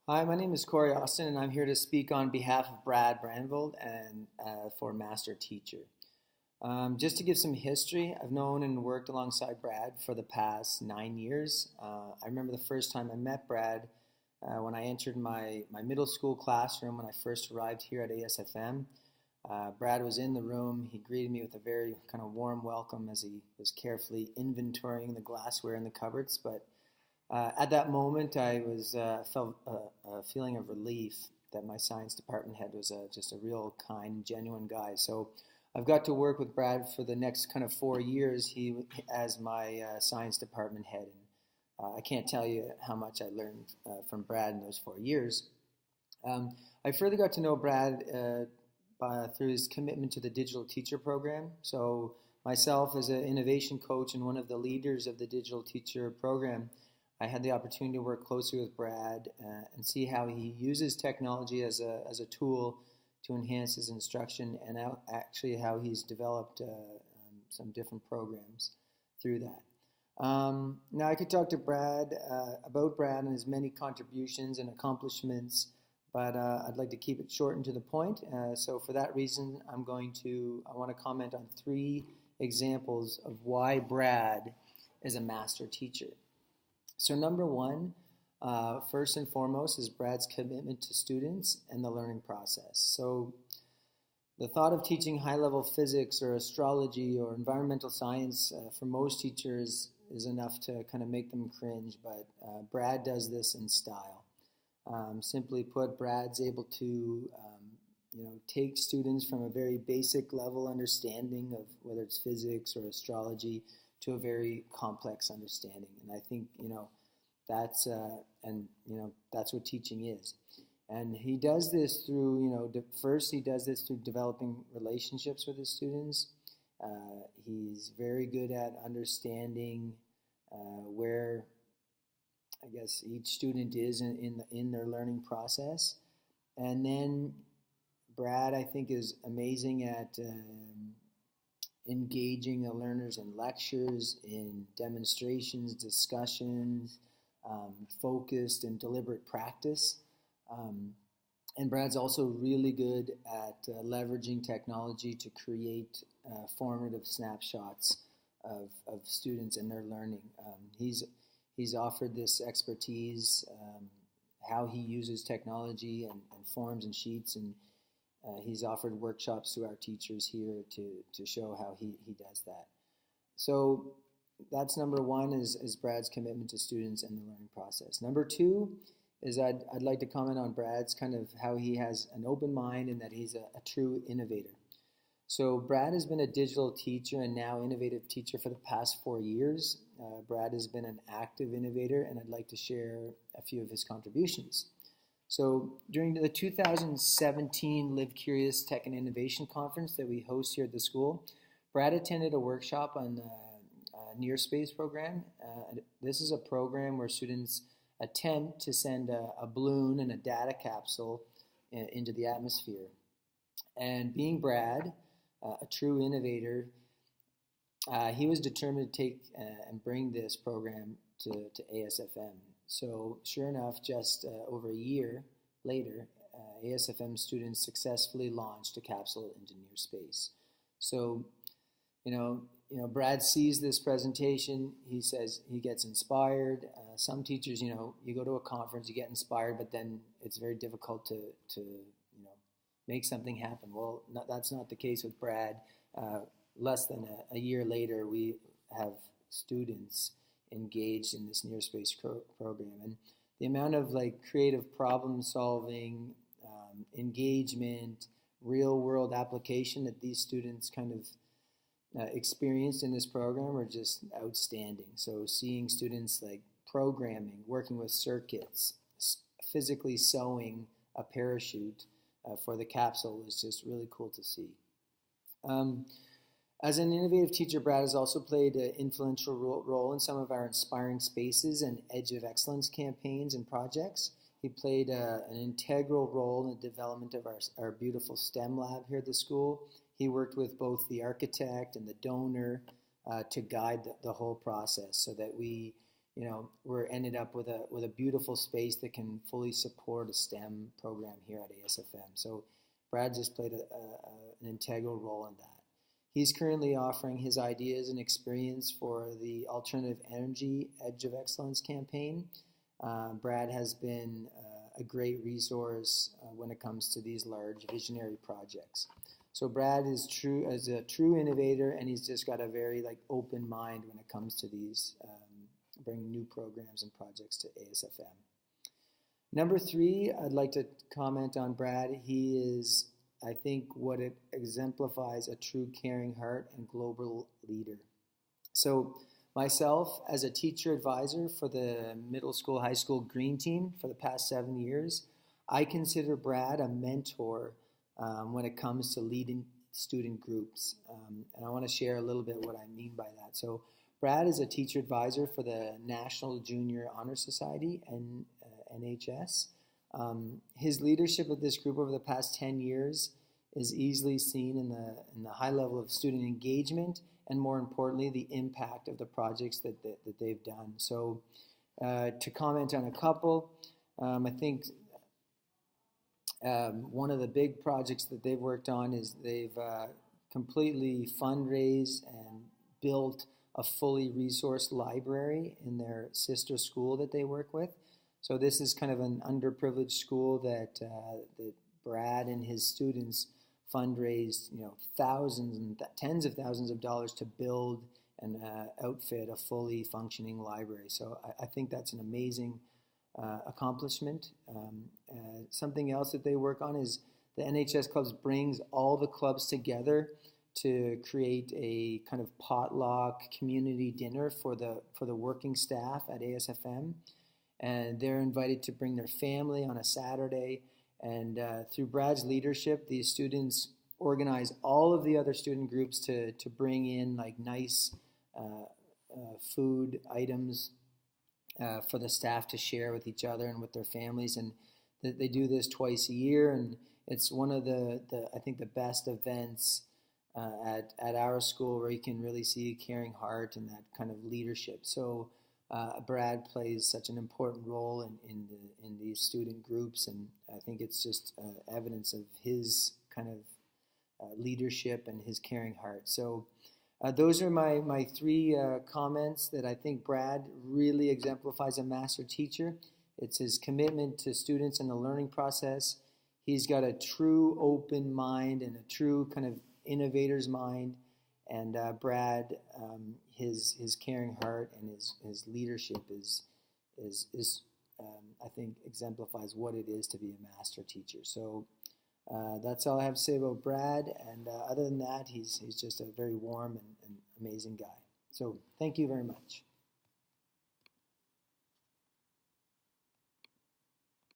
Hi, my name is Corey Austin, and I'm here to speak on behalf of Brandvold and for Master Teacher. Just to give some history, I've known and worked alongside Brad for the past 9 years. I remember the first time I met Brad when I entered my middle school classroom when I first arrived here at ASFM. Brad was in the room. He greeted me with a very kind of warm welcome as he was carefully inventorying the glassware in the cupboards. But at that moment, I was felt a feeling of relief that my science department head was just a real kind, genuine guy. So I've got to work with Brad for the next kind of 4 years. He as my science department head, and I can't tell you how much I learned from Brad in those 4 years. I further got to know Brad through his commitment to the digital teacher program. So myself, as an innovation coach and one of the leaders of the digital teacher program, I had the opportunity to work closely with Brad and see how he uses technology as a tool to enhance his instruction, and actually how he's developed some different programs through that. Now I could talk to Brad about Brad and his many contributions and accomplishments, but I'd like to keep it short and to the point. So for that reason, I want to comment on three examples of why Brad is a master teacher. So number one, first and foremost, is Brad's commitment to students and the learning process. So the thought of teaching high-level physics or astrology or environmental science for most teachers is enough to kind of make them cringe, but Brad does this in style. Simply put, Brad's able to take students from a very basic level understanding of whether it's physics or astrology to a very complex understanding. And I think, that's that's what teaching is. And he does this through, first he does this through developing relationships with his students. He's very good at understanding where, I guess, each student is in their learning process. And then Brad, I think, is amazing at engaging the learners in lectures, in demonstrations, discussions, focused and deliberate practice. And Brad's also really good at leveraging technology to create formative snapshots of students and their learning. He's offered this expertise, how he uses technology and forms and sheets, and he's offered workshops to our teachers here to show how he does that. So that's number one is Brad's commitment to students and the learning process. Number two is I'd like to comment on Brad's kind of how he has an open mind and that he's a true innovator. So Brad has been a digital teacher and now innovative teacher for the past 4 years. Brad has been an active innovator, and I'd like to share a few of his contributions. So during the 2017 Live Curious Tech and Innovation Conference that we host here at the school, Brad attended a workshop on the Near Space program. This is a program where students attempt to send a balloon and a data capsule into the atmosphere. And being Brad, a true innovator, he was determined to take and bring this program to ASFM. So sure enough, just over a year later, ASFM students successfully launched a capsule into near space. So, Brad sees this presentation. He says he gets inspired. Some teachers, you go to a conference, you get inspired, but then it's very difficult to make something happen. Well, that's not the case with Brad. Less than a year later, we have students engaged in this near space program, and the amount of creative problem solving, engagement, real world application that these students kind of experienced in this program are just outstanding. So seeing students programming, working with circuits, physically sewing a parachute for the capsule was just really cool to see. As an innovative teacher, Brad has also played an influential role in some of our Inspiring Spaces and Edge of Excellence campaigns and projects. He played an integral role in the development of our beautiful STEM lab here at the school. He worked with both the architect and the donor to guide the whole process so that we we're ended up with a beautiful space that can fully support a STEM program here at ASFM. So Brad just played an integral role in that. He's currently offering his ideas and experience for the Alternative Energy Edge of Excellence campaign. Brad has been a great resource when it comes to these large visionary projects. So Brad is a true innovator, and he's just got a very open mind when it comes to these bring new programs and projects to ASFM. Number 3, I'd like to comment on Brad. He is, I think, what it exemplifies a true caring heart and global leader. So myself, as a teacher advisor for the middle school, high school green team for the past 7 years, I consider Brad a mentor when it comes to leading student groups. And I want to share a little bit what I mean by that. So Brad is a teacher advisor for the National Junior Honor Society and NHS. His leadership of this group over the past 10 years is easily seen in the high level of student engagement and, more importantly, the impact of the projects that they've done. So to comment on a couple, I think one of the big projects that they've worked on is they've completely fundraised and built a fully resourced library in their sister school that they work with. So this is kind of an underprivileged school that Brad and his students fundraised, thousands and tens of thousands of dollars to build and outfit a fully functioning library. So I think that's an amazing accomplishment. Something else that they work on is the NHS Clubs brings all the clubs together to create a kind of potluck community dinner for the working staff at ASFM. And they're invited to bring their family on a Saturday. And through Brad's leadership, these students organize all of the other student groups to bring in nice food items for the staff to share with each other and with their families. And they do this twice a year. And it's one of I think the best events at our school where you can really see a caring heart and that kind of leadership. So Brad plays such an important role in these student groups, and I think it's just evidence of his kind of leadership and his caring heart. So those are my 3 comments that I think Brad really exemplifies a master teacher. It's his commitment to students and the learning process. He's got a true open mind and a true kind of innovator's mind, and Brad, his caring heart and his leadership is I think exemplifies what it is to be a master teacher. So that's all I have to say about Brad, and other than that, he's just a very warm and amazing guy. So thank you very much.